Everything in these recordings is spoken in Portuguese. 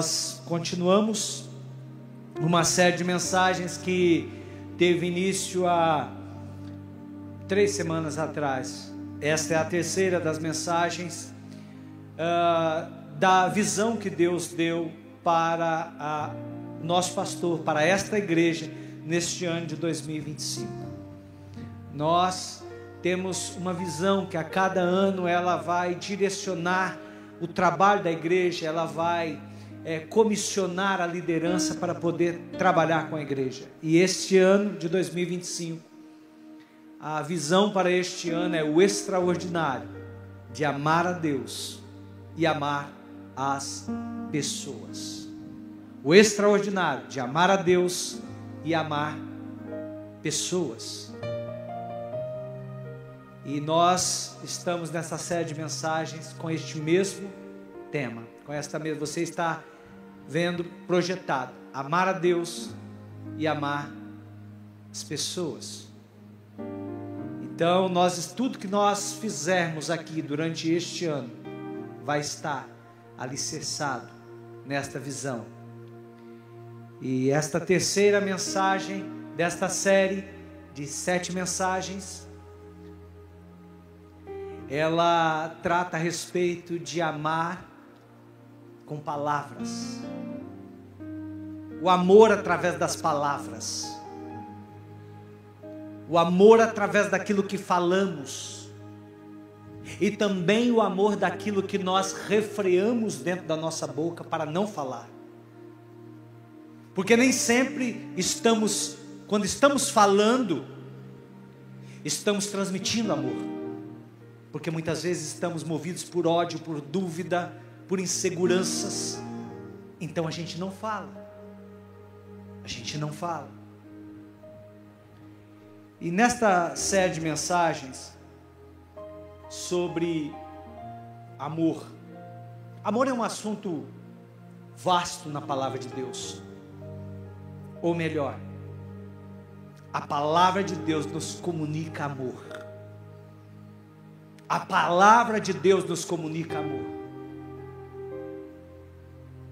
Nós continuamos uma série de mensagens que teve início há 3 semanas atrás. Esta é a terceira das mensagens da visão que Deus deu para o nosso pastor, para esta igreja, neste ano de 2025. Nós temos uma visão que a cada ano ela vai direcionar o trabalho da igreja, ela vai comissionar a liderança para poder trabalhar com a igreja. E este ano de 2025, a visão para este ano é o extraordinário de amar a Deus e amar as pessoas. O extraordinário de amar a Deus e amar pessoas. E nós estamos nessa série de mensagens com este mesmo tema, com esta mesma, você está vendo projetado, amar a Deus e amar as pessoas. Então, tudo que nós fizermos aqui durante este ano vai estar alicerçado nesta visão. E esta terceira mensagem desta série de 7 mensagens, ela trata a respeito de amar com palavras. O amor através das palavras. O amor através daquilo que falamos. E também o amor daquilo que nós refreamos dentro da nossa boca para não falar. Porque nem sempre quando estamos falando, estamos transmitindo amor. Porque muitas vezes estamos movidos por ódio, por dúvida, por inseguranças. Então a gente não fala. A gente não fala. E nesta série de mensagens sobre amor. Amor é um assunto vasto na palavra de Deus. Ou melhor, a palavra de Deus nos comunica amor. A palavra de Deus nos comunica amor.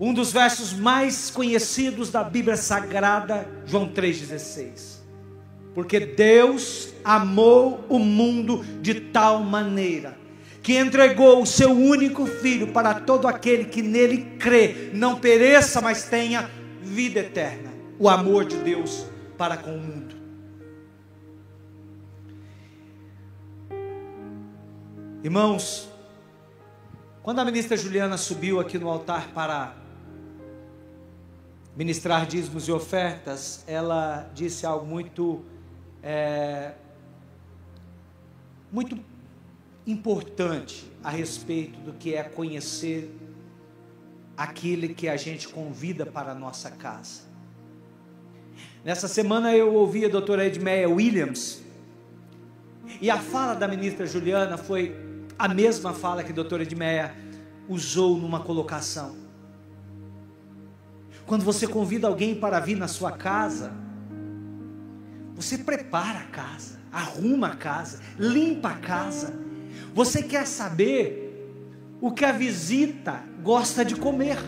Um dos versos mais conhecidos da Bíblia Sagrada, João 3,16. Porque Deus amou o mundo de tal maneira, que entregou o seu único Filho para todo aquele que nele crê, não pereça, mas tenha vida eterna. O amor de Deus para com o mundo. Irmãos, quando a ministra Juliana subiu aqui no altar para ministrar dízimos e ofertas, ela disse algo muito importante a respeito do que é conhecer aquele que a gente convida para a nossa casa. Nessa semana eu ouvi a doutora Edmeia Williams, e a fala da ministra Juliana foi a mesma fala que a doutora Edmeia usou numa colocação. Quando você convida alguém para vir na sua casa, você prepara a casa, arruma a casa, limpa a casa. Você quer saber o que a visita gosta de comer,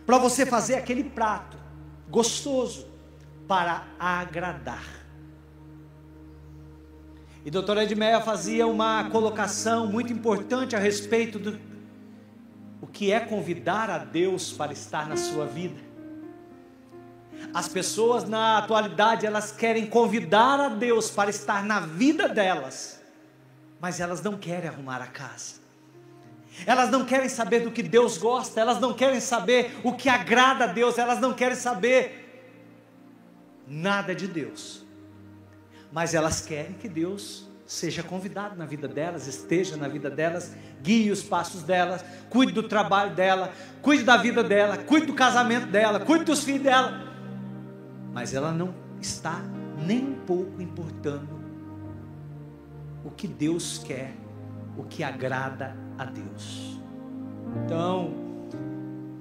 para você fazer aquele prato gostoso para agradar. E a doutora Edmeia fazia uma colocação muito importante a respeito do que é convidar a Deus para estar na sua vida. As pessoas na atualidade, elas querem convidar a Deus para estar na vida delas, mas elas não querem arrumar a casa. Elas não querem saber do que Deus gosta, elas não querem saber o que agrada a Deus, elas não querem saber nada de Deus. Mas elas querem que Deus seja convidado na vida delas, esteja na vida delas, guie os passos delas, cuide do trabalho dela, cuide da vida dela, cuide do casamento dela, cuide dos filhos dela. Mas ela não está nem um pouco importando o que Deus quer, o que agrada a Deus. Então,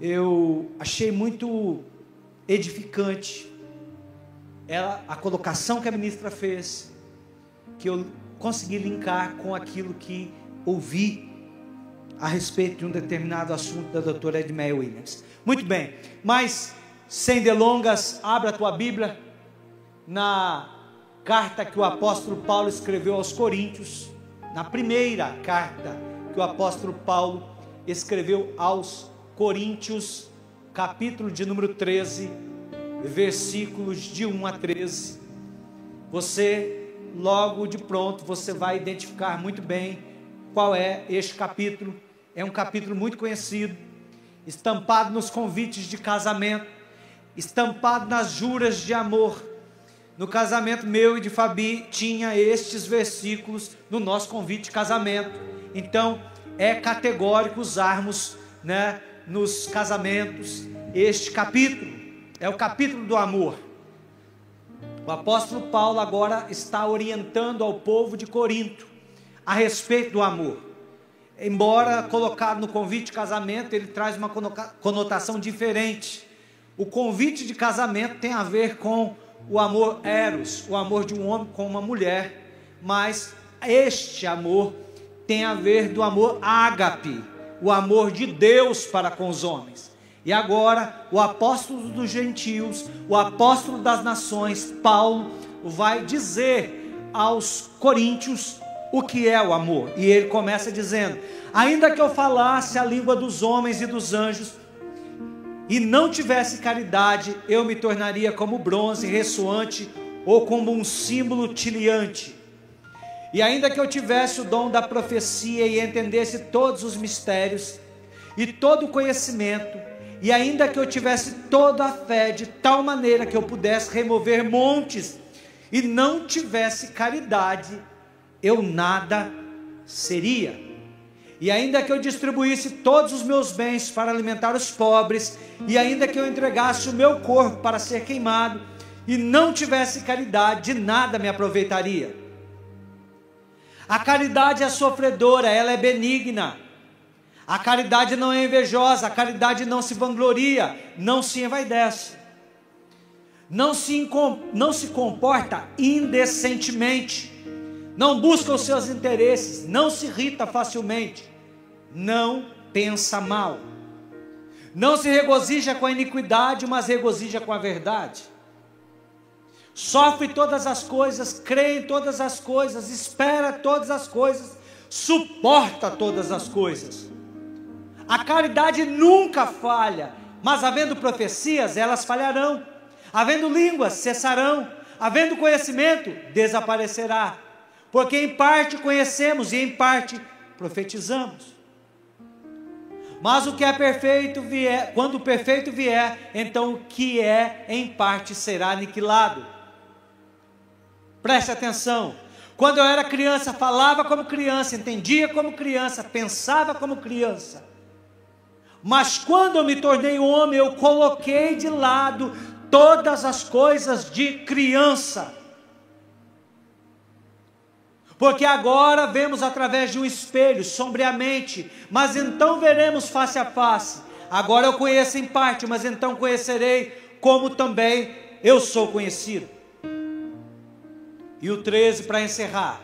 eu achei muito edificante a colocação que a ministra fez, que eu consegui linkar com aquilo que ouvi a respeito de um determinado assunto da doutora Edmeia Williams. Muito bem, mas sem delongas, abra a tua Bíblia na carta que o apóstolo Paulo escreveu aos Coríntios, na primeira carta que o apóstolo Paulo escreveu aos Coríntios, capítulo de número 13, versículos de 1 a 13. Você, logo de pronto, você vai identificar muito bem qual é este capítulo. É um capítulo muito conhecido, estampado nos convites de casamento, estampado nas juras de amor. No casamento meu e de Fabi, tinha estes versículos no nosso convite de casamento. Então, é categórico usarmos, nos casamentos, este capítulo. É o capítulo do amor. O apóstolo Paulo agora está orientando ao povo de Corinto a respeito do amor. Embora colocado no convite de casamento, ele traz uma conotação diferente. O convite de casamento tem a ver com o amor eros, o amor de um homem com uma mulher, mas este amor tem a ver do amor ágape, o amor de Deus para com os homens. E agora, o apóstolo dos gentios, o apóstolo das nações, Paulo, vai dizer aos coríntios o que é o amor. E ele começa dizendo: ainda que eu falasse a língua dos homens e dos anjos, e não tivesse caridade, eu me tornaria como bronze ressoante, ou como um símbolo tiliante. E ainda que eu tivesse o dom da profecia, e entendesse todos os mistérios, e todo o conhecimento, e ainda que eu tivesse toda a fé, de tal maneira que eu pudesse remover montes, e não tivesse caridade, eu nada seria. E ainda que eu distribuísse todos os meus bens para alimentar os pobres, e ainda que eu entregasse o meu corpo para ser queimado, e não tivesse caridade, de nada me aproveitaria. A caridade é sofredora, ela é benigna. A caridade não é invejosa, a caridade não se vangloria, não se envaidece, não se comporta indecentemente, não busca os seus interesses, não se irrita facilmente, não pensa mal, não se regozija com a iniquidade, mas regozija com a verdade, sofre todas as coisas, crê em todas as coisas, espera todas as coisas, suporta todas as coisas. A caridade nunca falha, mas havendo profecias, elas falharão, havendo línguas, cessarão, havendo conhecimento, desaparecerá, porque em parte conhecemos e em parte profetizamos. Mas o que é perfeito vier, quando o perfeito vier, então o que é em parte será aniquilado. Preste atenção. Quando eu era criança, falava como criança, entendia como criança, pensava como criança. Mas quando eu me tornei homem, eu coloquei de lado todas as coisas de criança. Porque agora vemos através de um espelho, sombriamente, mas então veremos face a face. Agora eu conheço em parte, mas então conhecerei como também eu sou conhecido. E o 13 para encerrar.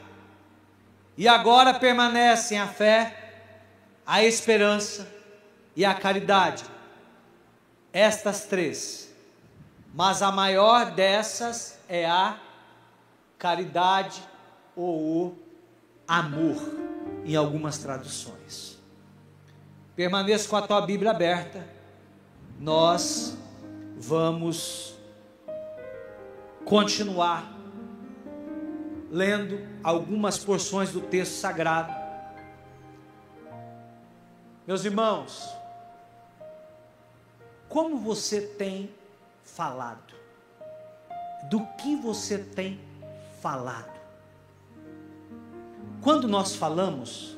E agora permanecem a fé, a esperança e a caridade, estas três, mas a maior dessas é a caridade ou o amor, em algumas traduções. Permaneça com a tua Bíblia aberta, nós vamos continuar lendo algumas porções do texto sagrado. Meus irmãos, como você tem falado? Do que você tem falado? Quando nós falamos,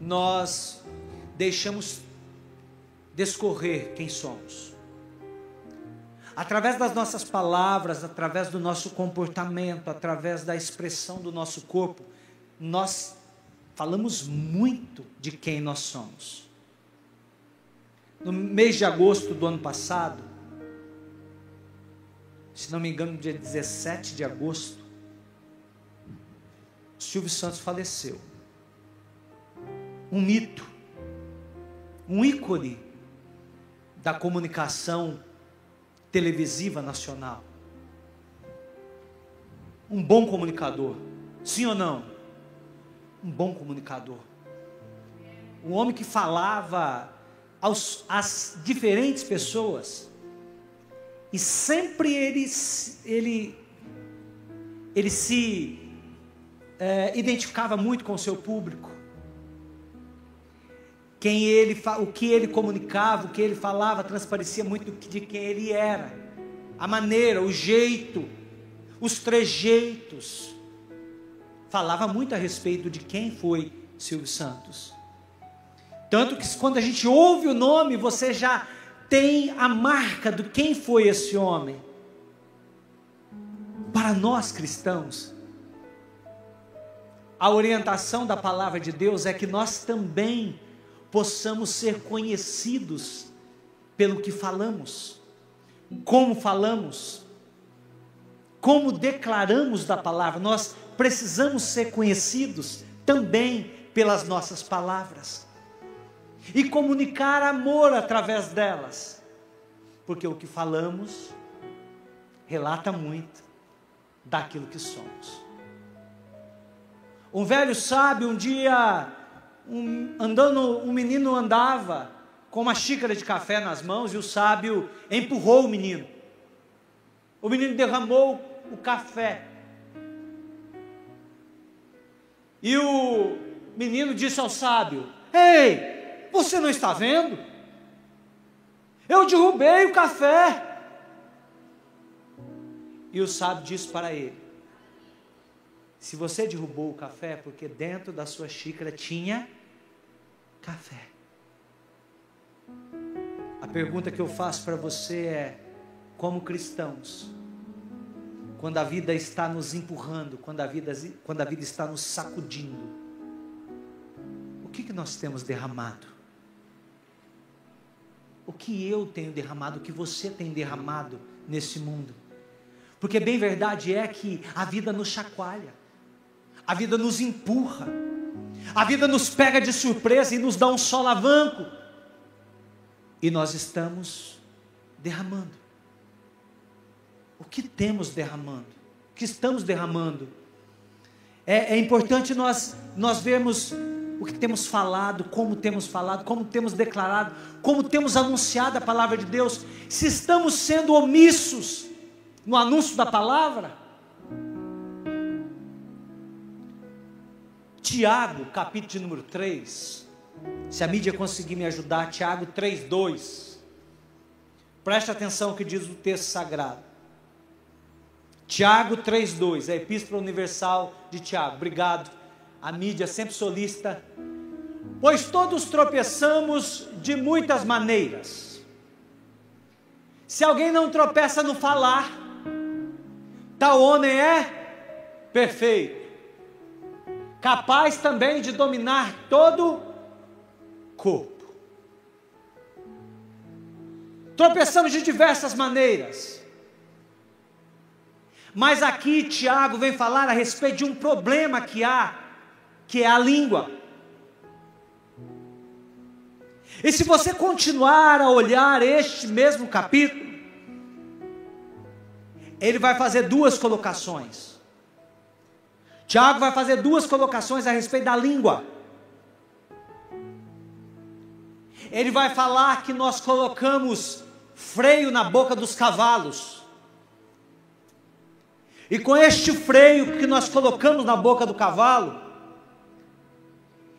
nós deixamos descorrer quem somos. Através das nossas palavras, através do nosso comportamento, através da expressão do nosso corpo, nós falamos muito de quem nós somos. No mês de agosto do ano passado, se não me engano, no dia 17 de agosto, Silvio Santos faleceu. um mito, um ícone da comunicação televisiva nacional. Um bom comunicador, sim ou não? Um bom comunicador. Um homem que falava às diferentes pessoas, e sempre ele se identificava muito com o seu público. O que ele comunicava, o que ele falava, transparecia muito de quem ele era, a maneira, o jeito, os trejeitos, falava muito a respeito de quem foi Silvio Santos. Tanto que quando a gente ouve o nome, você já tem a marca de quem foi esse homem. Para nós cristãos, a orientação da palavra de Deus é que nós também possamos ser conhecidos pelo que falamos, como declaramos da palavra. Nós precisamos ser conhecidos também pelas nossas palavras e comunicar amor através delas, porque o que falamos relata muito daquilo que somos. Um velho sábio, um dia, um menino andava com uma xícara de café nas mãos, e o sábio empurrou o menino. O menino derramou o café, e o menino disse ao sábio: ei, você não está vendo? Eu derrubei o café. E o sábio disse para ele: se você derrubou o café, porque dentro da sua xícara tinha café. A pergunta que eu faço para você é: como cristãos, quando a vida está nos empurrando, quando a vida está nos sacudindo, o que nós temos derramado? O que eu tenho derramado, o que você tem derramado nesse mundo? Porque bem verdade é que a vida nos chacoalha, a vida nos empurra, a vida nos pega de surpresa e nos dá um solavanco, e nós estamos derramando. O que temos derramando? O que estamos derramando? É importante nós vermos o que temos falado, como temos declarado, como temos anunciado a palavra de Deus. Se estamos sendo omissos no anúncio da palavra. Tiago, capítulo de número 3, se a mídia conseguir me ajudar, Tiago 3:2, preste atenção ao que diz o texto sagrado. Tiago 3:2, a Epístola Universal de Tiago. Obrigado, a mídia sempre solicita. Pois todos tropeçamos de muitas maneiras. Se alguém não tropeça no falar, tal homem é perfeito, capaz também de dominar todo o corpo. Tropeçamos de diversas maneiras, mas aqui Tiago vem falar a respeito de um problema que há, que é a língua. E se você continuar a olhar este mesmo capítulo, ele vai fazer duas colocações. Tiago vai fazer duas colocações a respeito da língua. Ele vai falar que nós colocamos freio na boca dos cavalos. E com este freio que nós colocamos na boca do cavalo,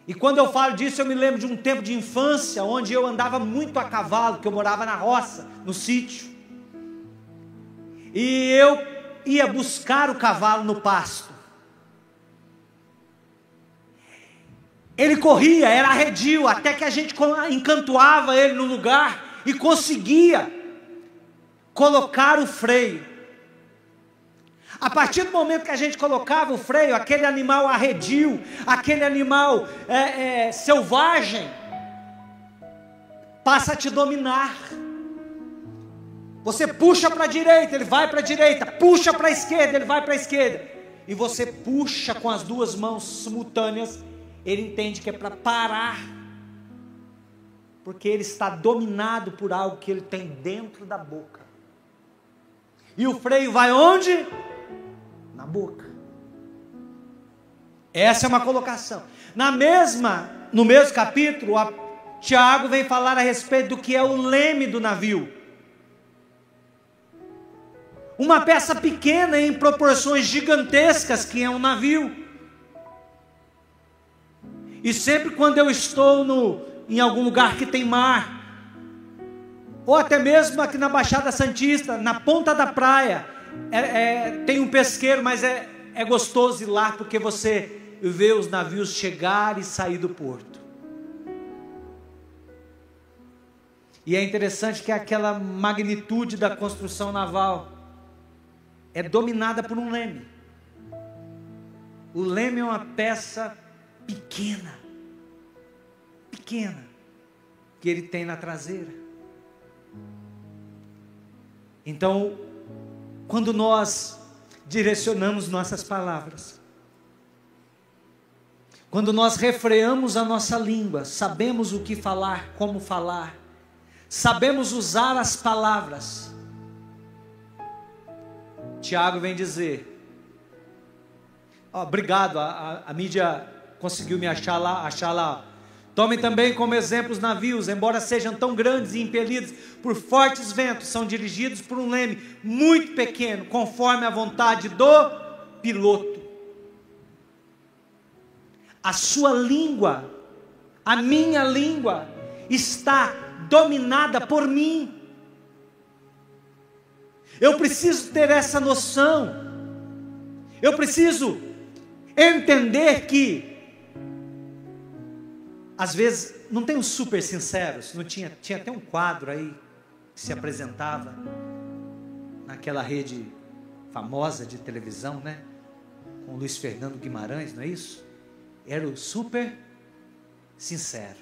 e quando eu falo disso, eu me lembro de um tempo de infância, onde eu andava muito a cavalo, porque eu morava na roça, no sítio. E eu ia buscar o cavalo no pasto. Ele corria, era arredio, até que a gente encantoava ele no lugar e conseguia colocar o freio. A partir do momento que a gente colocava o freio, aquele animal arredio, aquele animal selvagem, passa a te dominar. Você puxa para a direita, ele vai para a direita, puxa para a esquerda, ele vai para a esquerda, e você puxa com as duas mãos simultâneas, ele entende que é para parar, porque ele está dominado por algo que ele tem dentro da boca. E o freio vai onde? Na boca. Essa é uma colocação. No mesmo capítulo, Tiago vem falar a respeito do que é o leme do navio. Uma peça pequena em proporções gigantescas que é um navio. E sempre quando eu estou em algum lugar que tem mar, ou até mesmo aqui na Baixada Santista, na ponta da praia, tem um pesqueiro, mas é gostoso ir lá, porque você vê os navios chegar e sair do porto. E é interessante que aquela magnitude da construção naval é dominada por um leme. O leme é uma peça pequena, que ele tem na traseira. Então, quando nós direcionamos nossas palavras, quando nós refreamos a nossa língua, sabemos o que falar, como falar, sabemos usar as palavras, Tiago vem dizer, obrigado, a mídia conseguiu me achar lá. Tomem também como exemplo os navios, embora sejam tão grandes e impelidos por fortes ventos, são dirigidos por um leme muito pequeno, conforme a vontade do piloto. A sua língua, a minha língua, está dominada por mim. Eu preciso ter essa noção. Eu preciso entender que às vezes não tem os super sinceros. Não tinha até um quadro aí que se apresentava naquela rede famosa de televisão, né? Com Luiz Fernando Guimarães, não é isso? Era o super sincero.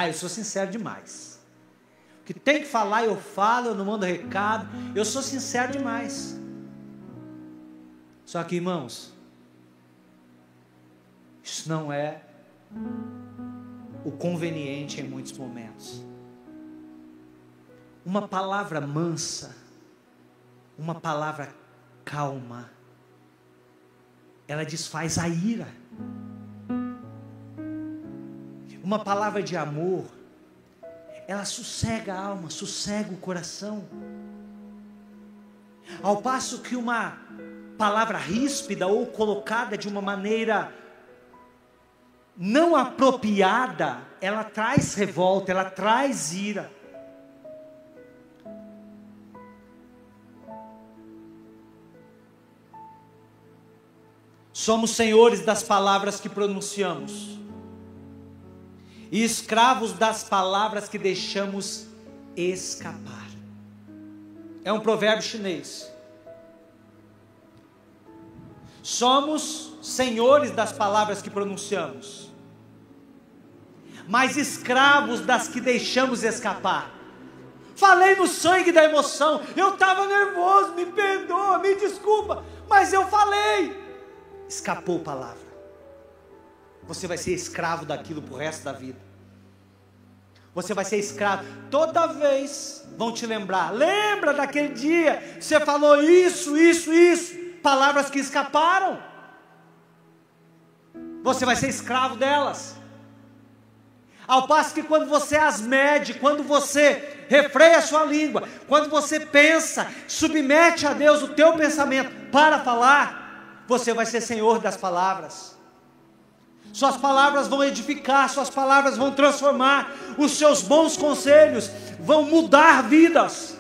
Eu sou sincero demais. O que tem que falar eu falo, eu não mando recado. Eu sou sincero demais. Só que, irmãos, isso não é o conveniente em muitos momentos. Uma palavra mansa, uma palavra calma, ela desfaz a ira. Uma palavra de amor, ela sossega a alma, sossega o coração. Ao passo que uma palavra ríspida ou colocada de uma maneira não apropriada, ela traz revolta, ela traz ira. Somos senhores das palavras que pronunciamos e escravos das palavras que deixamos escapar. É um provérbio chinês. Somos senhores das palavras que pronunciamos, mas escravos das que deixamos escapar. Falei no sangue da emoção, eu estava nervoso, me perdoa, me desculpa, mas eu falei. Escapou a palavra. Você vai ser escravo daquilo pro resto da vida. Você vai ser escravo. Toda vez vão te lembrar. Lembra daquele dia que você falou isso. Palavras que escaparam. Você vai ser escravo delas. Ao passo que quando você as mede, quando você refreia a sua língua, quando você pensa, submete a Deus o teu pensamento para falar, você vai ser senhor das palavras. Suas palavras vão edificar, suas palavras vão transformar, os seus bons conselhos vão mudar vidas.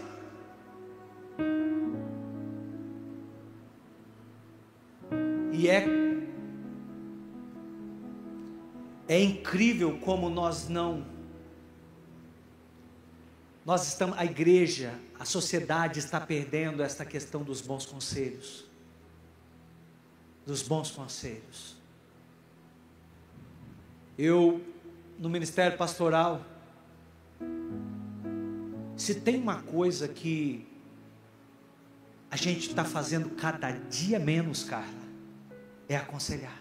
E é incrível como a igreja, a sociedade está perdendo esta questão dos bons conselhos. Dos bons conselhos. Eu, no ministério pastoral, se tem uma coisa que a gente está fazendo cada dia menos, Carla, é aconselhar.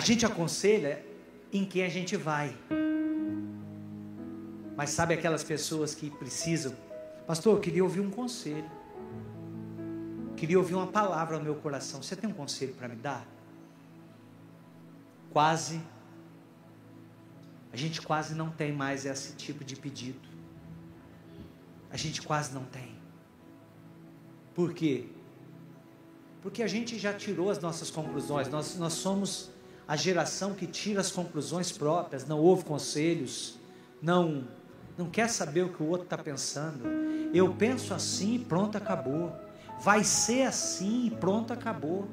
A gente aconselha em quem a gente vai. Mas sabe aquelas pessoas que precisam? Pastor, eu queria ouvir um conselho. Queria ouvir uma palavra no meu coração. Você tem um conselho para me dar? A gente quase não tem mais esse tipo de pedido. A gente quase não tem. Por quê? Porque a gente já tirou as nossas conclusões. Nós somos a geração que tira as conclusões próprias, não ouve conselhos, não quer saber o que o outro está pensando. Eu penso assim e pronto, acabou. Vai ser assim e pronto, acabou.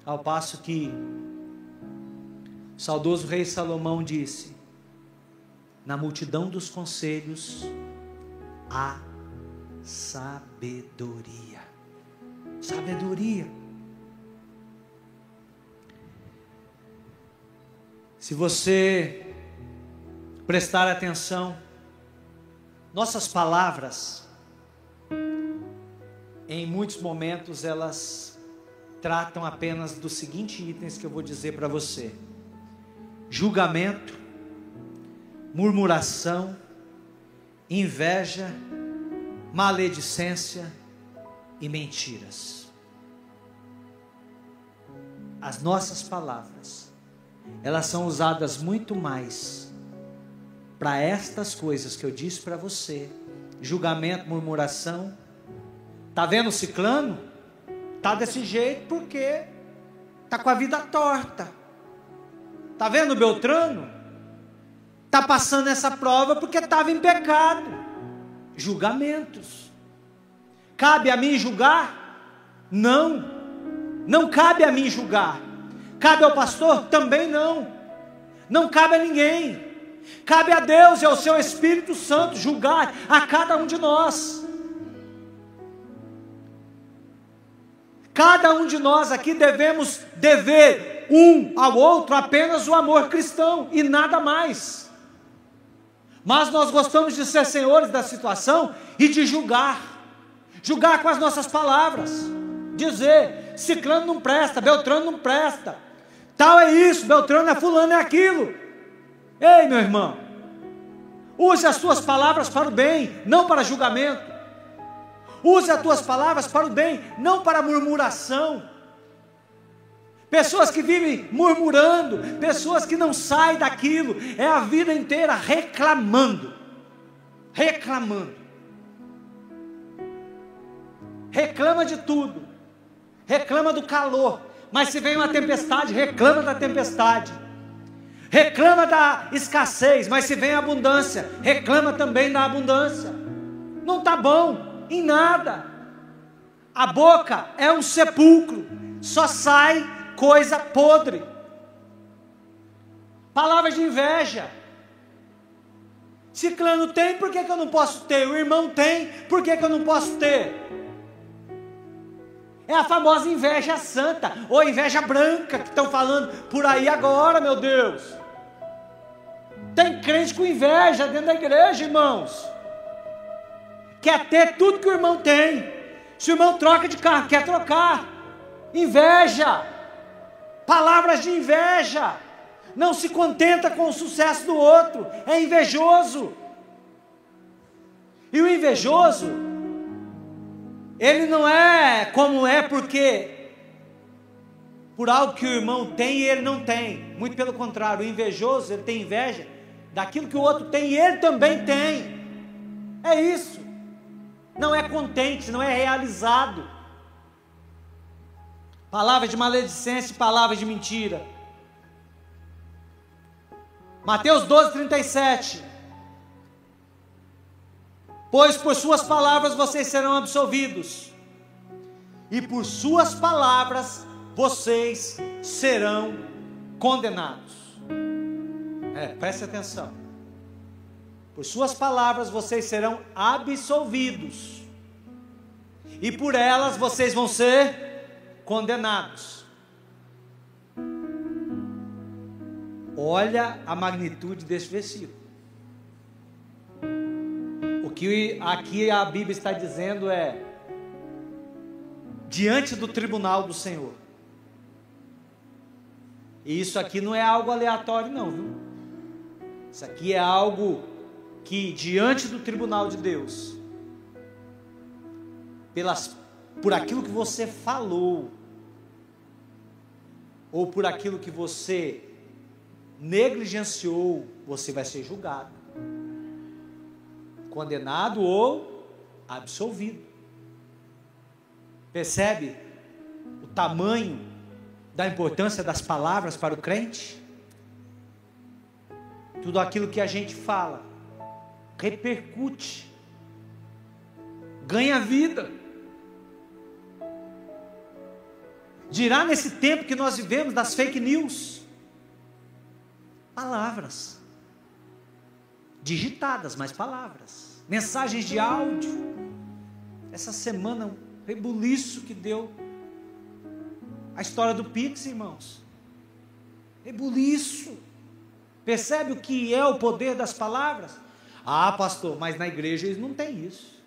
Ao passo que o saudoso rei Salomão disse: na multidão dos conselhos há sabedoria. Sabedoria. Se você prestar atenção, nossas palavras, em muitos momentos, elas tratam apenas dos seguintes itens que eu vou dizer para você: julgamento, murmuração, inveja, maledicência e mentiras. As nossas palavras, elas são usadas muito mais para estas coisas que eu disse para você: julgamento, murmuração. Tá vendo o ciclano? Tá desse jeito porque tá com a vida torta. Tá vendo o Beltrano? Tá passando essa prova porque estava em pecado. Julgamentos. Cabe a mim julgar? Não. Não cabe a mim julgar. Cabe ao pastor? Também não. Não cabe a ninguém. Cabe a Deus e ao seu Espírito Santo julgar a cada um de nós. Cada um de nós aqui devemos dever um ao outro apenas o amor cristão e nada mais. Mas nós gostamos de ser senhores da situação e de julgar com as nossas palavras, dizer: ciclano não presta, Beltrano não presta, tal é isso, Beltrano é fulano, é aquilo. Ei, meu irmão, use as suas palavras para o bem, não para julgamento. Use as tuas palavras para o bem, não para murmuração. Pessoas que vivem murmurando, pessoas que não saem daquilo, é a vida inteira reclamando. Reclama de tudo, reclama do calor, mas se vem uma tempestade, reclama da tempestade. Reclama da escassez, mas se vem a abundância, reclama também da abundância. Não está bom em nada. A boca é um sepulcro, só sai coisa podre. Palavras de inveja. Ciclano tem, por que eu não posso ter? O irmão tem, por que eu não posso ter? É a famosa inveja santa, ou inveja branca, que estão falando por aí agora, meu Deus. Tem crente com inveja dentro da igreja, irmãos. Quer ter tudo que o irmão tem. Se o irmão troca de carro, quer trocar. Inveja. Palavras de inveja. Não se contenta com o sucesso do outro. É invejoso. E o invejoso, ele não é como é porque por algo que o irmão tem e ele não tem. Muito pelo contrário, o invejoso, ele tem inveja daquilo que o outro tem e ele também tem. É isso. Não é contente, não é realizado. Palavras de maledicência e palavras de mentira. Mateus 12:37. Pois por suas palavras vocês serão absolvidos, e por suas palavras vocês serão condenados. Preste atenção. Por suas palavras vocês serão absolvidos, e por elas vocês vão ser condenados. Olha a magnitude desse versículo. O que aqui a Bíblia está dizendo é: diante do tribunal do Senhor, E isso aqui não é algo aleatório não, viu? Isso aqui é algo que diante do tribunal de Deus, por aquilo que você falou, ou por aquilo que você negligenciou, você vai ser julgado, condenado ou absolvido. Percebe o tamanho da importância das palavras para o crente? Tudo aquilo que a gente fala repercute, ganha vida. Dirá nesse tempo que nós vivemos das fake news, palavras digitadas, mas palavras, mensagens de áudio. Essa semana um rebuliço que deu a história do Pix, irmãos. Rebuliço. Percebe o que é o poder das palavras? Ah, pastor, mas na igreja eles não têm isso.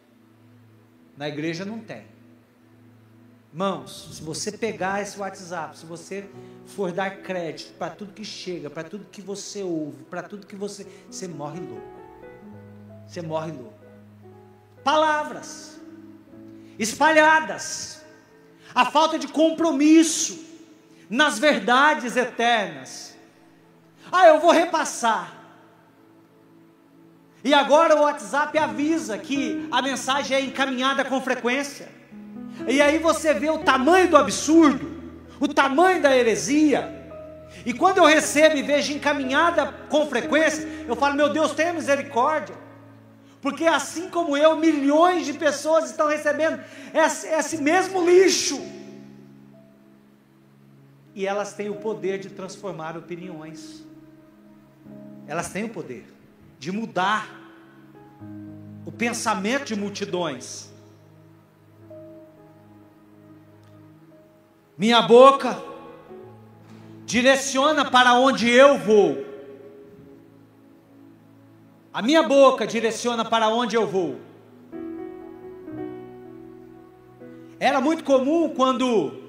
Na igreja não tem. Irmãos, se você pegar esse WhatsApp, se você for dar crédito para tudo que chega, para tudo que você ouve, para tudo que você morre louco. Você morre louco. Palavras espalhadas, a falta de compromisso nas verdades eternas. Ah, eu vou repassar. E agora o WhatsApp avisa que a mensagem é encaminhada com frequência. E aí você vê o tamanho do absurdo, o tamanho da heresia. E quando eu recebo e vejo encaminhada com frequência, eu falo, meu Deus, tenha misericórdia. Porque assim como eu, milhões de pessoas estão recebendo esse mesmo lixo. E elas têm o poder de transformar opiniões. Elas têm o poder de mudar o pensamento de multidões. Minha boca direciona para onde eu vou. A minha boca direciona para onde eu vou. Era muito comum quando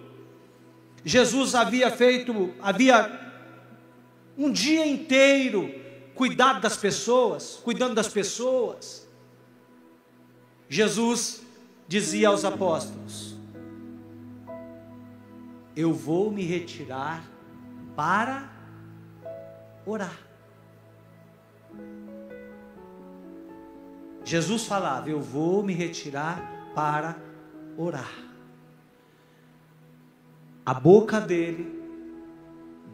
Jesus havia um dia inteiro cuidando das pessoas. Jesus dizia aos apóstolos: eu vou me retirar para orar. Jesus falava, eu vou me retirar para orar. A boca dele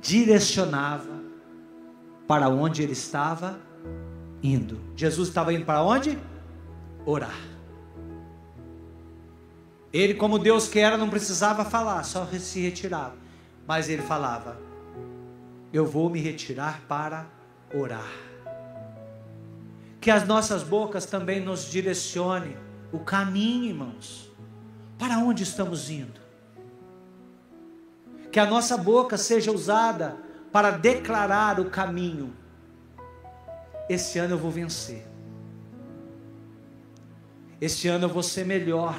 direcionava para onde ele estava indo. Jesus estava indo para onde? Orar. Ele, como Deus que era, não precisava falar, só se retirava. Mas ele falava, eu vou me retirar para orar. Que as nossas bocas também nos direcionem o caminho, irmãos. Para onde estamos indo? Que a nossa boca seja usada para declarar o caminho. Esse ano eu vou vencer. Esse ano eu vou ser melhor.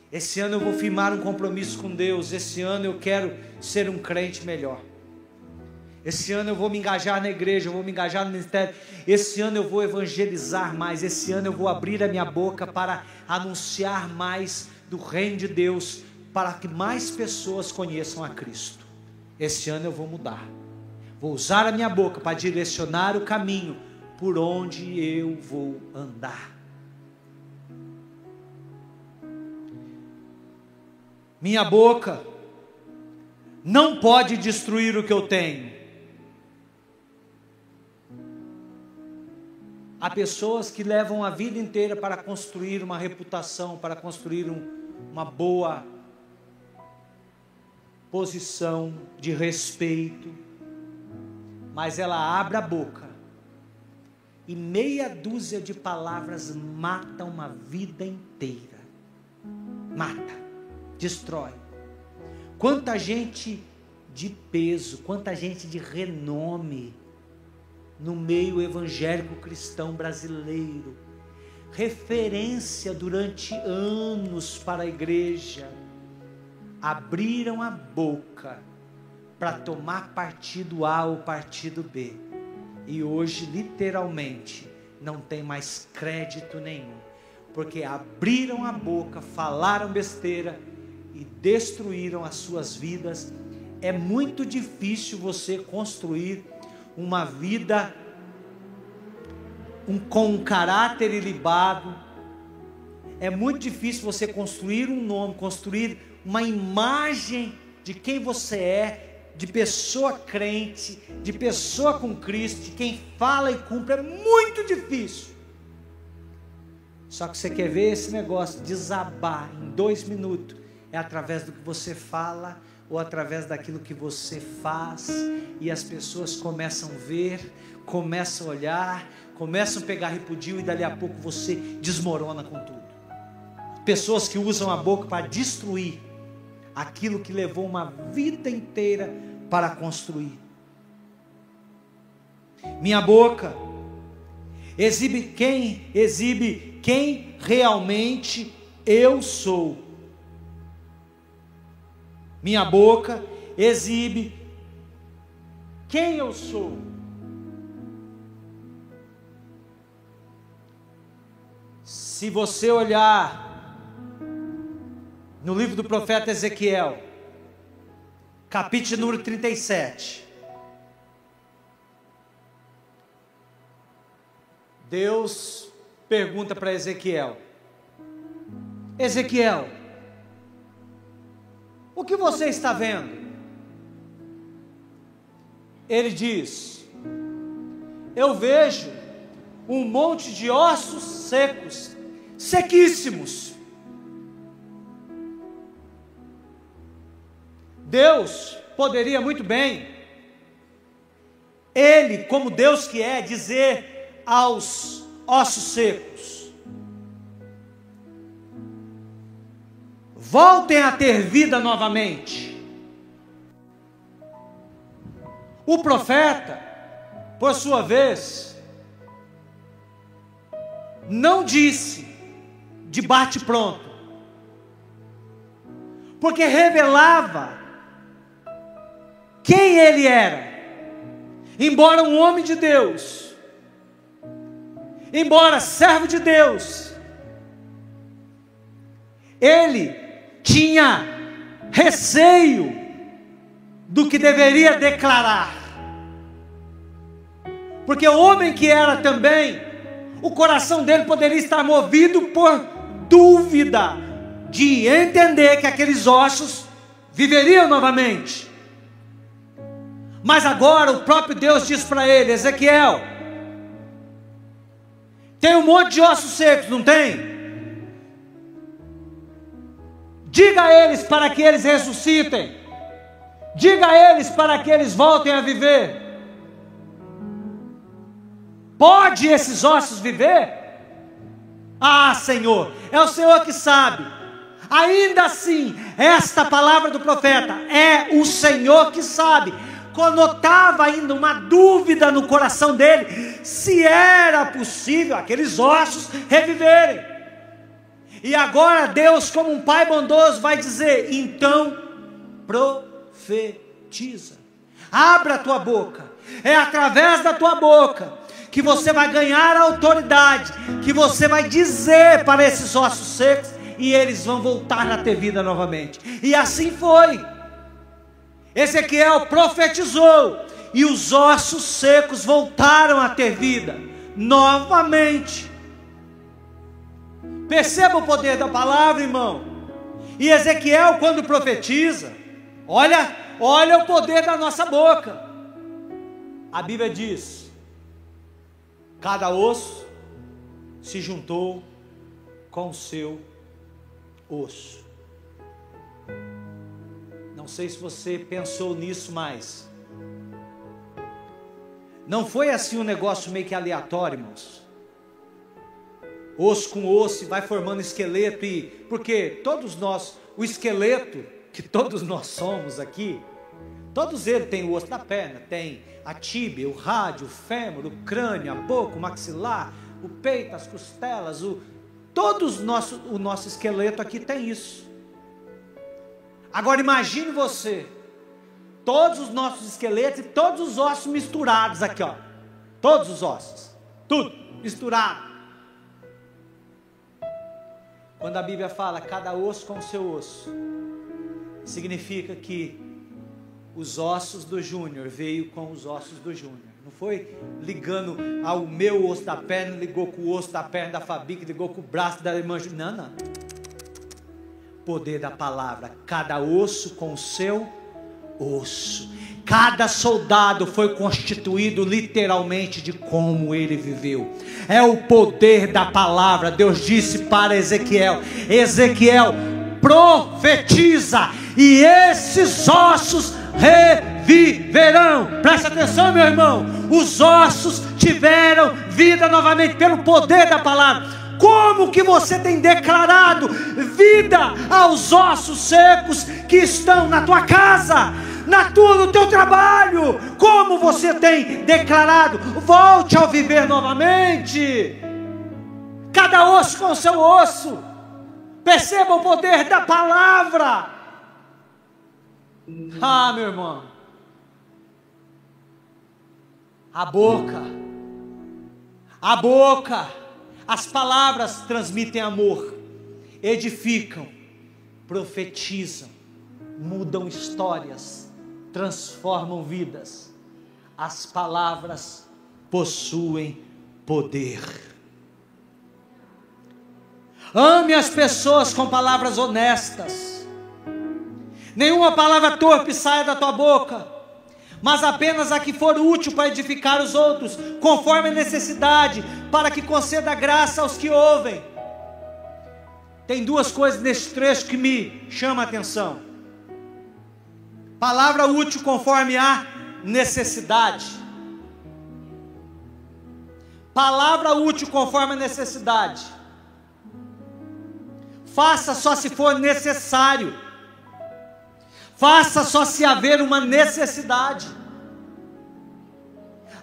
Esse ano eu vou firmar um compromisso com Deus. Esse ano eu quero ser um crente melhor. Esse ano eu vou me engajar na igreja, eu vou me engajar no ministério. Esse ano eu vou evangelizar mais. Esse ano eu vou abrir a minha boca para anunciar mais do reino de Deus, para que mais pessoas conheçam a Cristo. Esse ano eu vou mudar. Vou usar a minha boca para direcionar o caminho por onde eu vou andar. Minha boca não pode destruir o que eu tenho. Há pessoas que levam a vida inteira para construir uma reputação, para construir uma boa posição de respeito, mas ela abre a boca e meia dúzia de palavras mata uma vida inteira. Mata, destrói. Quanta gente de peso, quanta gente de renome no meio evangélico cristão brasileiro, referência durante anos para a igreja, abriram a boca para tomar partido A ou partido B. E hoje, literalmente, não tem mais crédito nenhum, porque abriram a boca, falaram besteira e destruíram as suas vidas. É muito difícil você construir uma vida com um caráter ilibado. É muito difícil você construir um nome, construir uma imagem de quem você é, de pessoa crente, de pessoa com Cristo, de quem fala e cumpre. É muito difícil. Só que você quer ver esse negócio desabar em 2 minutos, é através do que você fala, ou através daquilo que você faz, e as pessoas começam a ver, começam a olhar, começam a pegar repudio, e dali a pouco você desmorona com tudo. Pessoas que usam a boca para destruir aquilo que levou uma vida inteira para construir. Minha boca exibe quem realmente eu sou. Minha boca exibe quem eu sou. Se você olhar no livro do profeta Ezequiel, capítulo número 37, Deus pergunta para Ezequiel: Ezequiel, o que você está vendo? Ele diz: eu vejo um monte de ossos secos, sequíssimos. Deus poderia muito bem, Ele, como Deus que é, dizer aos ossos secos: voltem a ter vida novamente. O profeta, por sua vez, não disse de bate-pronto, porque revelava quem ele era. Embora um homem de Deus, embora servo de Deus, ele tinha receio do que deveria declarar, porque o homem que era também, o coração dele poderia estar movido por dúvida de entender que aqueles ossos viveriam novamente. Mas agora o próprio Deus diz para ele: Ezequiel, tem um monte de ossos secos, não tem? Diga a eles para que eles ressuscitem. Diga a eles para que eles voltem a viver. Pode esses ossos viver? Ah, Senhor, é o Senhor que sabe. Ainda assim, esta palavra do profeta é o Senhor que sabe. Conotava ainda uma dúvida no coração dele, se era possível aqueles ossos reviverem. E agora Deus, como um pai bondoso, vai dizer: então profetiza, abra a tua boca. É através da tua boca que você vai ganhar autoridade, que você vai dizer para esses ossos secos, e eles vão voltar a ter vida novamente. E assim foi. Ezequiel profetizou, e os ossos secos voltaram a ter vida novamente. Perceba o poder da palavra, irmão. E Ezequiel, quando profetiza, olha o poder da nossa boca. A Bíblia diz: cada osso se juntou com o seu osso. Não sei se você pensou nisso, mas não foi assim um negócio meio que aleatório, irmãos. Osso com osso, vai formando esqueleto, e porque todos nós, o esqueleto que todos nós somos aqui, todos eles têm o osso da perna, tem a tíbia, o rádio, o fêmur, o crânio, a boca, o maxilar, o peito, as costelas, o nosso esqueleto aqui tem isso. Agora imagine você, todos os nossos esqueletos e todos os ossos misturados aqui, ó. Todos os ossos, tudo misturado. Quando a Bíblia fala cada osso com o seu osso, significa que os ossos do Júnior veio com os ossos do Júnior. Não foi ligando ao meu osso da perna, ligou com o osso da perna da Fabi, que ligou com o braço da irmã Júnior. Não. Poder da palavra, cada osso com o seu osso. Cada soldado foi constituído literalmente de como ele viveu. É o poder da palavra. Deus disse para Ezequiel: Ezequiel, profetiza, e esses ossos reviverão. Presta atenção, meu irmão. Os ossos tiveram vida novamente pelo poder da palavra. Como que você tem declarado vida aos ossos secos que estão na tua casa, no teu trabalho? Como você tem declarado? Volte ao viver novamente. Cada osso com o seu osso. Perceba o poder da palavra. Ah, meu irmão, a boca, as palavras transmitem amor, edificam, profetizam, mudam histórias, transformam vidas. As palavras possuem poder. Ame as pessoas com palavras honestas. Nenhuma palavra torpe saia da tua boca, mas apenas a que for útil para edificar os outros, conforme a necessidade, para que conceda graça aos que ouvem. Tem duas coisas nesse trecho que me chamam a atenção. Palavra útil conforme a necessidade. Palavra útil conforme a necessidade. Faça só se for necessário. Faça só se haver uma necessidade.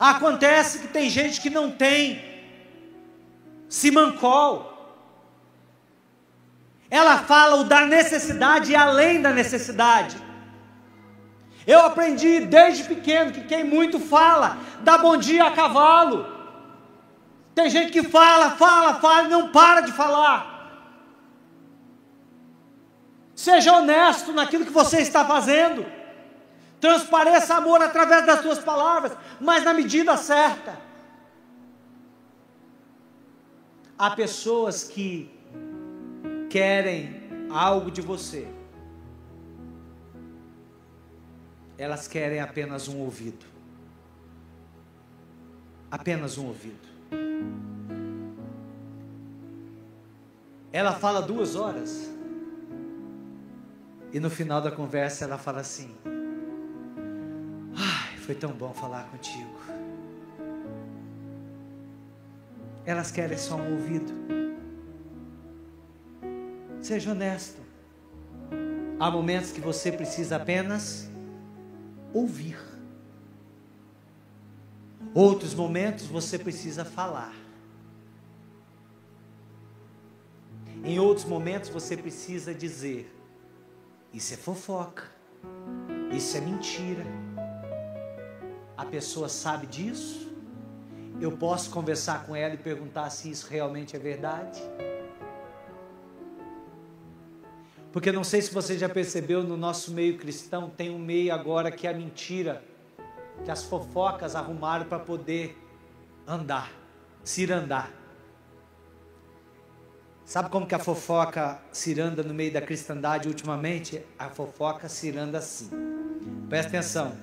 Acontece que tem gente que não tem simancol. Ela fala o da necessidade e além da necessidade. Eu aprendi desde pequeno que quem muito fala, dá bom dia a cavalo. Tem gente que fala e não para de falar. Seja honesto naquilo que você está fazendo. Transpareça amor através das suas palavras, mas na medida certa. Há pessoas que querem algo de você. Elas querem apenas um ouvido. Apenas um ouvido. Ela fala 2 horas. E no final da conversa ela fala assim: ai, foi tão bom falar contigo. Elas querem só um ouvido. Seja honesto. Há momentos que você precisa apenas ouvir. Outros momentos você precisa falar. Em outros momentos você precisa dizer: isso é fofoca, isso é mentira. A pessoa sabe disso? Eu posso conversar com ela e perguntar se isso realmente é verdade? Porque não sei se você já percebeu, no nosso meio cristão tem um meio agora que é a mentira, que as fofocas arrumaram para poder andar, cirandar. Sabe como que a fofoca ciranda no meio da cristandade ultimamente? A fofoca ciranda assim. Presta atenção.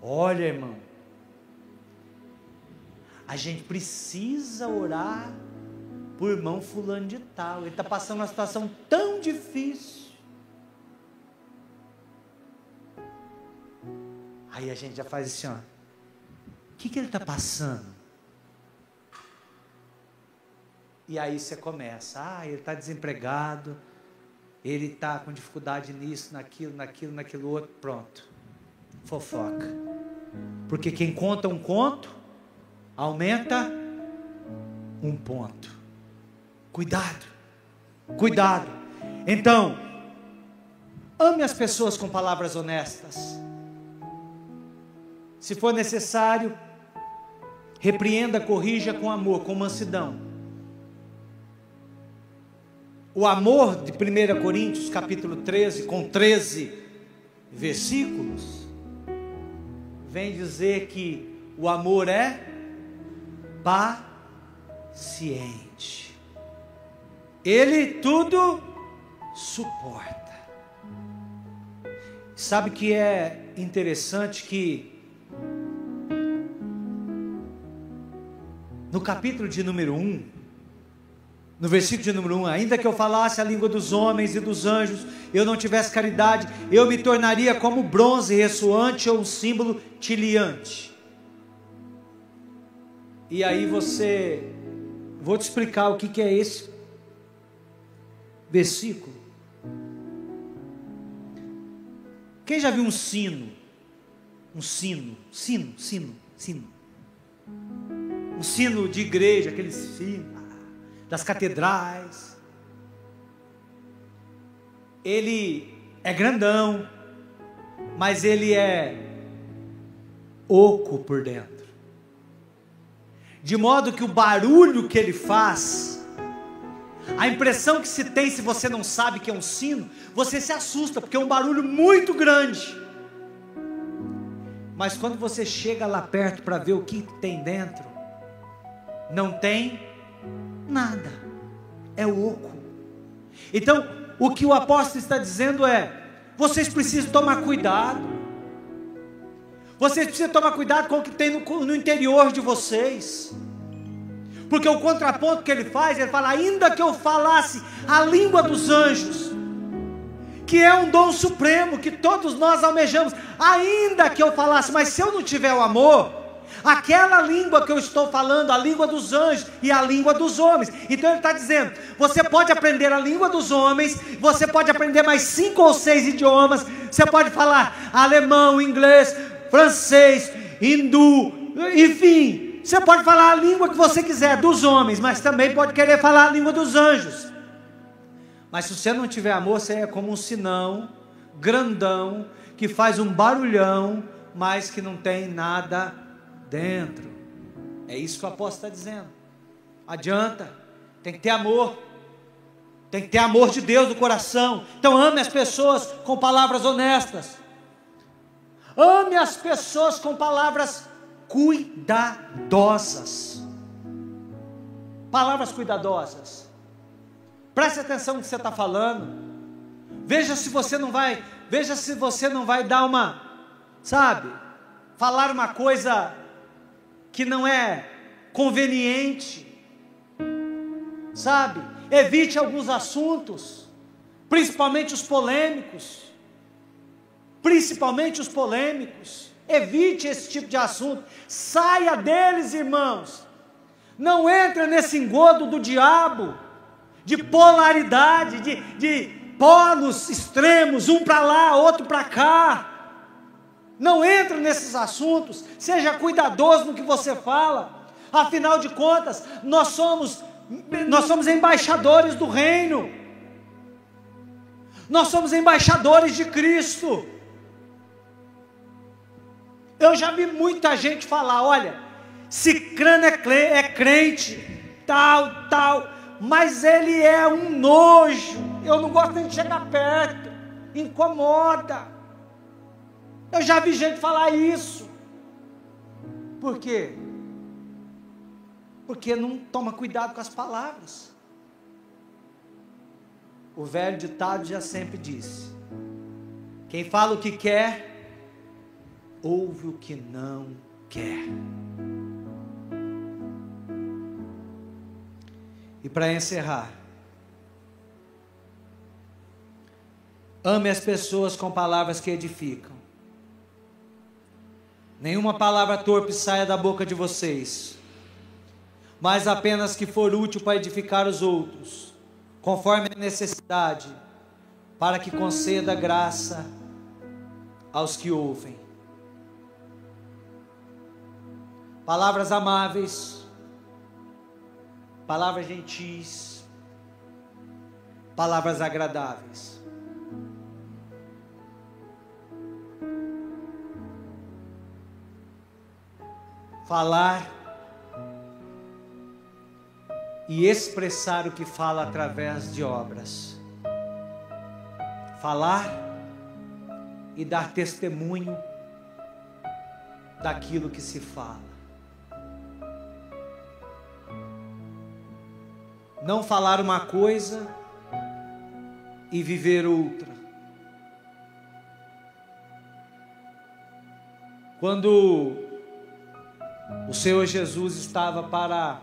Olha, irmão, a gente precisa orar por irmão fulano de tal. Ele está passando uma situação tão difícil. Aí a gente já faz assim, ó. O que ele está passando? E aí você começa, ele está desempregado, ele está com dificuldade nisso, naquilo outro, pronto, fofoca. Porque quem conta um conto, aumenta um ponto. Cuidado. Então, Ame as pessoas com palavras honestas. Se for necessário, repreenda, corrija com amor, com mansidão. O amor de 1 Coríntios capítulo 13, com 13 versículos, vem dizer que o amor é paciente. Ele tudo suporta. Sabe que é interessante que no capítulo de número 1, no versículo de número 1, ainda que eu falasse a língua dos homens e dos anjos, eu não tivesse caridade, eu me tornaria como bronze ressoante ou um símbolo tiliante. E aí vou te explicar o que é esse versículo. Quem já viu um sino? Um sino. Um sino de igreja, aquele sino das catedrais. Ele é grandão, mas ele é oco por dentro. De modo que o barulho que ele faz, a impressão que se tem, se você não sabe que é um sino, você se assusta, porque é um barulho muito grande. Mas quando você chega lá perto para ver o que tem dentro, não tem nada, é oco. Então, o que o apóstolo está dizendo é: vocês precisam tomar cuidado. Vocês precisam tomar cuidado com o que tem no interior de vocês. Porque o contraponto que ele faz, ele fala: ainda que eu falasse a língua dos anjos, que é um dom supremo, que todos nós almejamos, ainda que eu falasse, mas se eu não tiver o amor, aquela língua que eu estou falando, a língua dos anjos e a língua dos homens. Então ele está dizendo: você pode aprender a língua dos homens, você pode aprender mais 5 ou 6 idiomas, você pode falar alemão, inglês, francês, hindu, enfim, você pode falar a língua que você quiser dos homens, mas também pode querer falar a língua dos anjos. Mas se você não tiver amor, você é como um sinão grandão, que faz um barulhão, mas que não tem nada dentro. É isso que o apóstolo está dizendo. Adianta, tem que ter amor, tem que ter amor de Deus no coração. Então ame as pessoas com palavras honestas, ame as pessoas com palavras cuidadosas. Palavras cuidadosas. Preste atenção no que você está falando. Veja se você não vai dar uma, falar uma coisa que não é conveniente, evite alguns assuntos, principalmente os polêmicos, evite esse tipo de assunto, saia deles, irmãos, não entre nesse engodo do diabo, de polaridade, de polos extremos, um para lá, outro para cá. Não entre nesses assuntos, seja cuidadoso no que você fala. Afinal de contas, nós somos embaixadores do reino, nós somos embaixadores de Cristo. Eu já vi muita gente falar: olha, Cicrano é crente, tal, mas ele é um nojo, eu não gosto nem de chegar perto, incomoda. Eu já vi gente falar isso. Por quê? Porque não toma cuidado com as palavras. O velho ditado já sempre disse: quem fala o que quer, ouve o que não quer. E para encerrar, ame as pessoas com palavras que edificam. Nenhuma palavra torpe saia da boca de vocês, mas apenas que for útil para edificar os outros, conforme a necessidade, para que conceda graça aos que ouvem. Palavras amáveis, palavras gentis, palavras agradáveis. falar e expressar o que fala através de obras. Falar e dar testemunho daquilo que se fala. Não falar uma coisa e viver outra. Quando o Senhor Jesus estava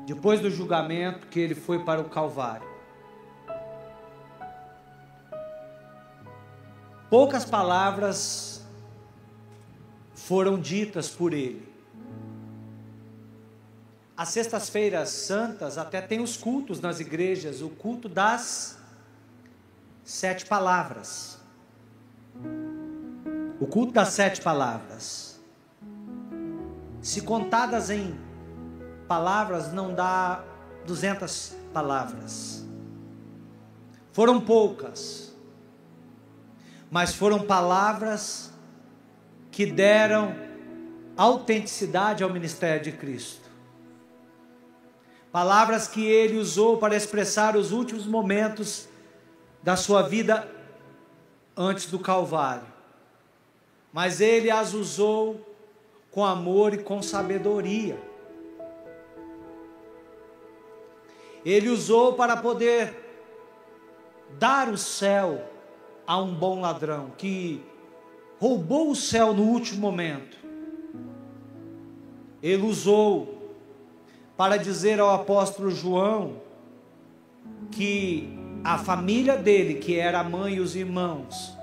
depois do julgamento, que ele foi para o Calvário, poucas palavras foram ditas por ele. As sextas-feiras santas até tem os cultos nas igrejas, o culto das 7 palavras. O culto das 7 palavras. Se contadas em palavras, não dá 200 palavras. Foram poucas, mas foram palavras que deram autenticidade ao ministério de Cristo. Palavras que ele usou para expressar os últimos momentos da sua vida antes do Calvário. Mas ele as usou com amor e com sabedoria. Ele usou para poder dar o céu a um bom ladrão que roubou o céu no último momento. Ele usou para dizer ao apóstolo João que a família dele, que era a mãe e os irmãos,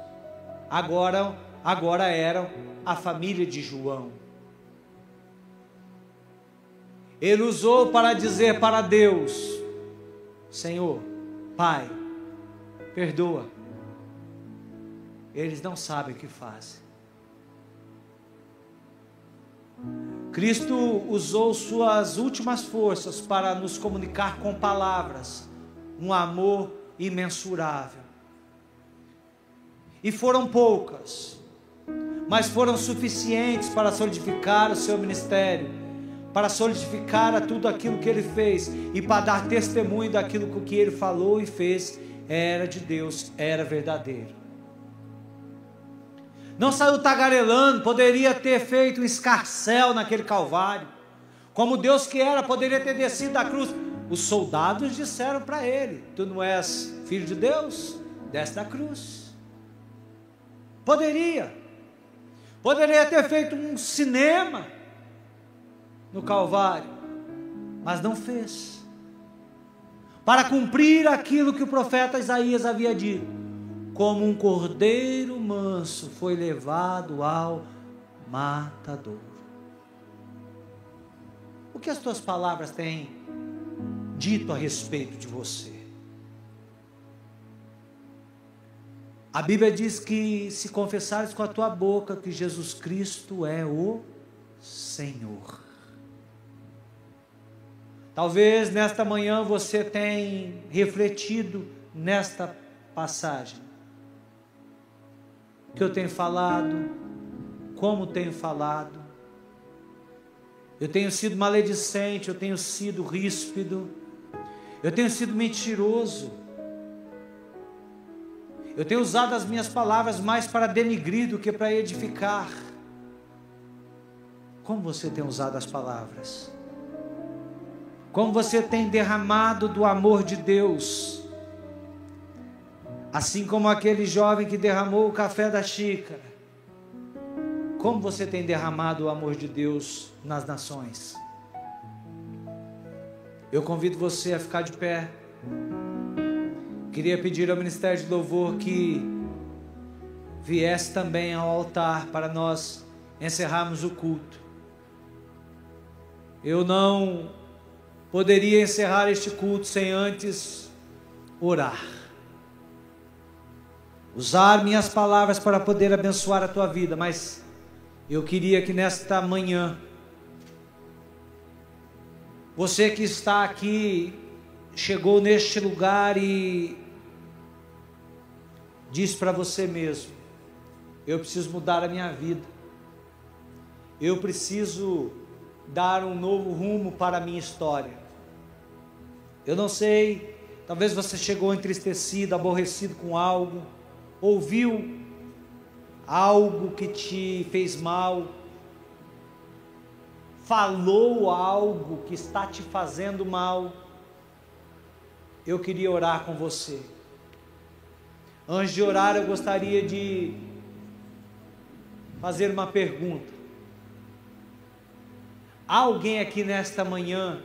agora eram a família de João. Ele usou para dizer para Deus: Senhor, Pai, perdoa, eles não sabem o que fazem. Cristo usou suas últimas forças para nos comunicar com palavras, um amor imensurável. E foram poucas, mas foram suficientes para solidificar o seu ministério, para solidificar tudo aquilo que ele fez e para dar testemunho daquilo que ele falou e fez era de Deus, era verdadeiro. Não saiu tagarelando, poderia ter feito um escarcéu naquele Calvário. Como Deus que era, poderia ter descido da cruz. Os soldados disseram para ele: tu não és filho de Deus? Desce da cruz. Poderia ter feito um cinema no Calvário, mas não fez. Para cumprir aquilo que o profeta Isaías havia dito: como um cordeiro manso foi levado ao matador. O que as tuas palavras têm dito a respeito de você? A Bíblia diz que se confessares com a tua boca que Jesus Cristo é o Senhor. Talvez nesta manhã você tenha refletido nesta passagem. Que eu tenho falado, como tenho falado, eu tenho sido maledicente, eu tenho sido ríspido, eu tenho sido mentiroso, eu tenho usado as minhas palavras mais para denigrir do que para edificar. Como você tem usado as palavras? Como você tem derramado do amor de Deus? Assim como aquele jovem que derramou o café da xícara. Como você tem derramado o amor de Deus nas nações? Eu convido você a ficar de pé. Queria pedir ao Ministério de Louvor que viesse também ao altar para nós encerrarmos o culto. Eu não poderia encerrar este culto sem antes orar. Usar minhas palavras para poder abençoar a tua vida, mas eu queria que nesta manhã, você que está aqui, chegou neste lugar e diz para você mesmo: eu preciso mudar a minha vida, eu preciso dar um novo rumo para a minha história. Eu não sei, talvez você chegou entristecido, aborrecido com algo, ouviu algo que te fez mal, falou algo que está te fazendo mal. Eu queria orar com você. Antes de orar, eu gostaria de fazer uma pergunta. Há alguém aqui nesta manhã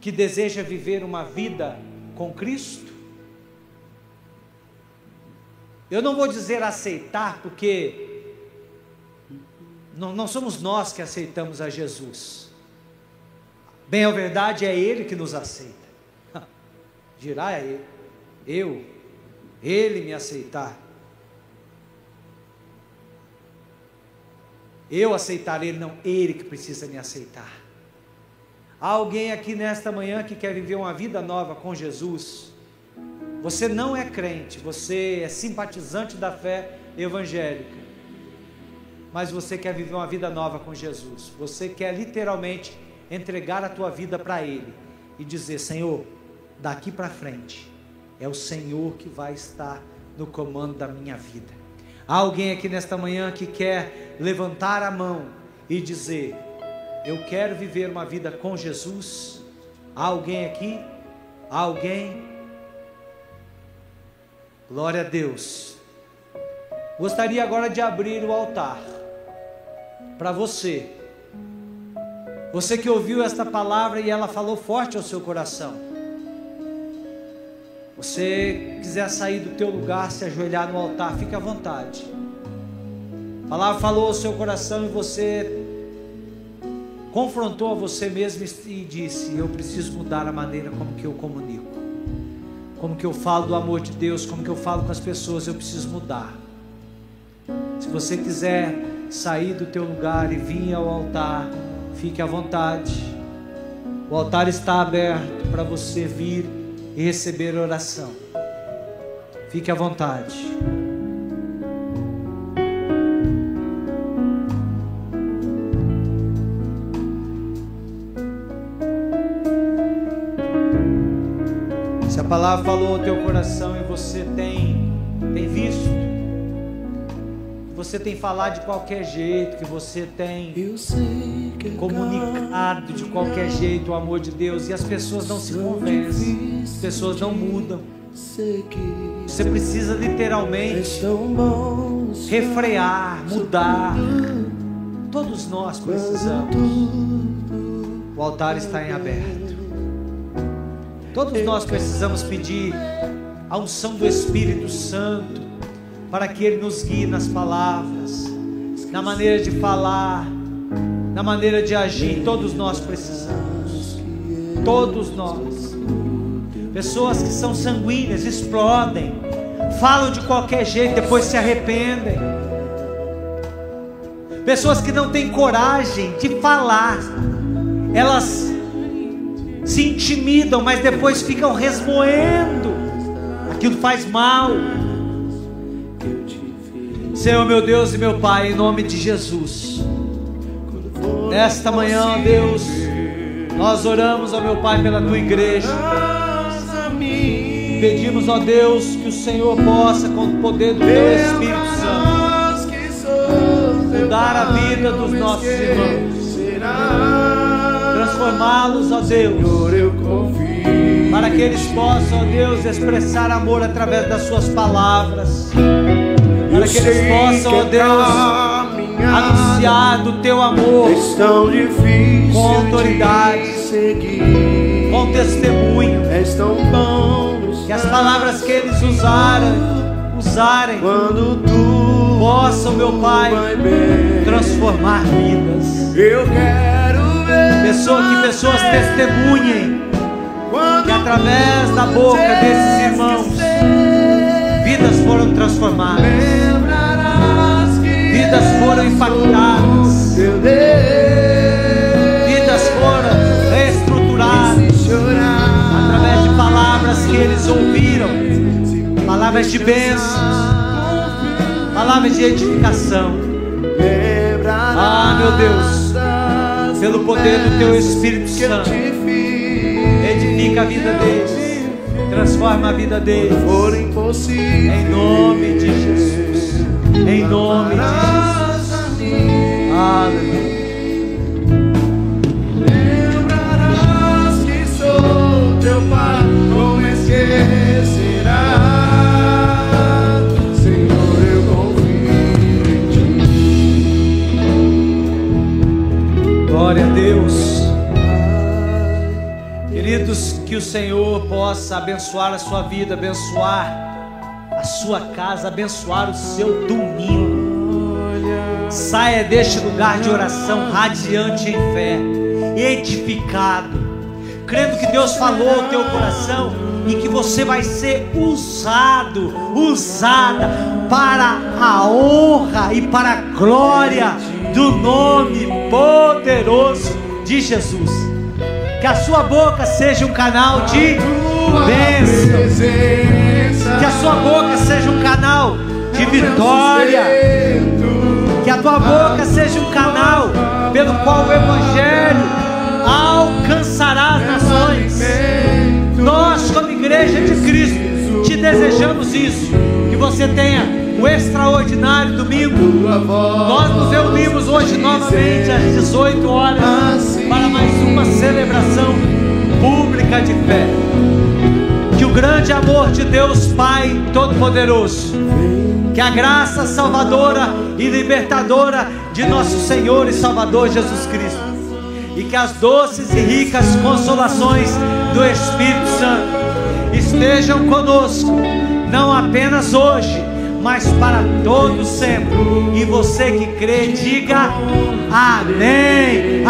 que deseja viver uma vida com Cristo? Eu não vou dizer aceitar, porque não somos nós que aceitamos a Jesus. Bem, a verdade é Ele que nos aceita. Dirá Ele me aceitar. Eu aceitar Ele, não, Ele que precisa me aceitar. Há alguém aqui nesta manhã que quer viver uma vida nova com Jesus? Você não é crente, você é simpatizante da fé evangélica, mas você quer viver uma vida nova com Jesus. Você quer literalmente entregar a tua vida para Ele e dizer: Senhor, daqui para frente é o Senhor que vai estar no comando da minha vida. Há alguém aqui nesta manhã que quer levantar a mão e dizer: eu quero viver uma vida com Jesus? Há alguém aqui? Há alguém? Glória a Deus. Gostaria agora de abrir o altar para você. Você que ouviu esta palavra e ela falou forte ao seu coração. Você quiser sair do teu lugar, se ajoelhar no altar, fique à vontade. A palavra falou ao seu coração e você confrontou a você mesmo e disse: eu preciso mudar a maneira como que eu comunico, como que eu falo do amor de Deus, como que eu falo com as pessoas. Eu preciso mudar. Se você quiser sair do teu lugar e vir ao altar, fique à vontade. O altar está aberto para você vir e receber oração. Fique à vontade. Se a palavra falou ao teu coração e você tem visto, que você tem falado de qualquer jeito, que você tem comunicado de qualquer jeito o amor de Deus, e as pessoas não se convencem, as pessoas não mudam, você precisa literalmente refrear, mudar. Todos nós precisamos. O altar está em aberto. Todos nós precisamos pedir a unção do Espírito Santo para que Ele nos guie nas palavras, na maneira de falar, na maneira de agir. Todos nós precisamos. Todos nós. Pessoas que são sanguíneas, explodem, falam de qualquer jeito, depois se arrependem. Pessoas que não têm coragem de falar, elas se intimidam, mas depois ficam resmoendo. Aquilo faz mal. Senhor, meu Deus e meu Pai, em nome de Jesus, nesta manhã, Deus, nós oramos, ó meu Pai, pela tua igreja. Pedimos, ó Deus, que o Senhor possa, com o poder do teu Espírito Santo, mudar a vida dos nossos irmãos, transformá-los, ó Deus, para que eles possam, ó Deus, expressar amor através das suas palavras, para que eles possam, ó Deus, anunciar do teu amor com autoridade, com testemunho, que as palavras que eles usarem possam, meu Pai, transformar vidas. Eu quero ver Que pessoas testemunhem que através da boca desses irmãos vidas foram transformadas, vidas foram impactadas, vidas foram reestruturadas através de palavras que eles ouviram, palavras de bênção, palavras de edificação. ó Deus, pelo poder do Teu Espírito Santo. Edifica a vida deles, transforma a vida deles, em nome de Jesus, em nome de Jesus. Aleluia. Lembrarás que sou teu Pai, como esquecerás, Senhor, eu confio em Ti. Glória a Deus. Queridos, que o Senhor possa abençoar a sua vida, abençoar a sua casa, abençoar o seu domingo. Saia deste lugar de oração radiante em fé, edificado, crendo que Deus falou ao teu coração e que você vai ser usado, usada para a honra e para a glória do nome poderoso de Jesus. Que a sua boca seja um canal de bênção, que a sua boca seja um canal de vitória, que a tua boca seja um canal pelo qual o Evangelho alcançará as nações. Nós, como Igreja de Cristo, te desejamos isso, que você tenha o extraordinário domingo. Nós nos reunimos hoje novamente às 18 horas para mais uma celebração pública de fé. Que o grande amor de Deus Pai Todo-Poderoso, que a graça salvadora e libertadora de nosso Senhor e Salvador Jesus Cristo, e que as doces e ricas consolações do Espírito Santo estejam conosco, não apenas hoje, mas para todos sempre. E você que crê, diga amém,